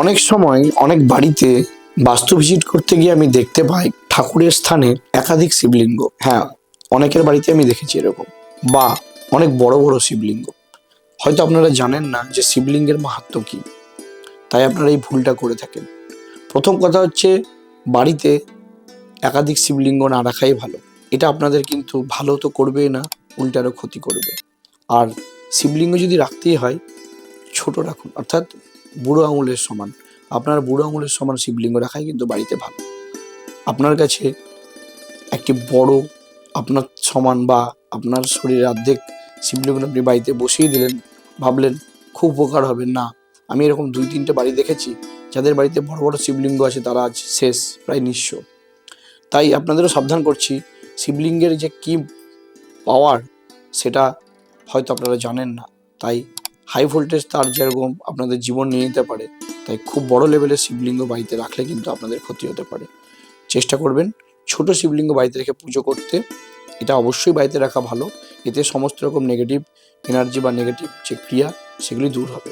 অনেক সময় অনেক বাড়িতে বাস্তু ভিজিট করতে গিয়ে আমি দেখতে পাই ঠাকুরের স্থানে একাধিক শিবলিঙ্গ। হ্যাঁ, অনেকের বাড়িতে আমি দেখেছি এরকম, বা অনেক বড় বড় শিবলিঙ্গ। হয়তো আপনারা জানেন না যে শিবলিঙ্গের মাহাত্ম্য কি, তাই আপনারা এই ভুলটা করে থাকেন। প্রথম কথা হচ্ছে, বাড়িতে একাধিক শিবলিঙ্গ না রাখাই ভালো। এটা আপনাদের কিন্তু ভালো তো করবে না, উল্টারও ক্ষতি করবে। আর শিবলিঙ্গ যদি রাখতেই হয়, ছোট রাখুন, অর্থাৎ বুড়ো আঙুলের সমান। আপনার বুড়ো আঙুলের সমান শিবলিঙ্গ রাখাই কিন্তু বাড়িতে ভালো। আপনার কাছে একটি বড়, আপনার সমান বা আপনার শরীরের অর্ধেক শিবলিঙ্গ আপনি বাড়িতে বসিয়ে দিলেন, ভাবলেন খুব উপকার হবে না। আমি এরকম 2-3টে বাড়ি দেখেছি যাদের বাড়িতে বড় বড় শিবলিঙ্গ আছে, তারা আজ শেষ, প্রায় নিঃস্ব। তাই আপনাদেরও সাবধান করছি, শিবলিঙ্গের যে কি পাওয়ার সেটা হয়তো আপনারা জানেন না। তাই হাই ভোল্টেজ তার যেরকম আপনাদের জীবন নিয়ে নিতে পারে, তাই খুব বড় লেভেলের শিবলিঙ্গ বাড়িতে রাখলে কিন্তু আপনাদের ক্ষতি হতে পারে। চেষ্টা করবেন ছোট শিবলিঙ্গ বাড়িতে রেখে পুজো করতে। এটা অবশ্যই বাড়িতে রাখা ভালো। এতে সমস্ত রকম নেগেটিভ এনার্জি বা নেগেটিভ যে ক্রিয়া, সেগুলি দূর হবে।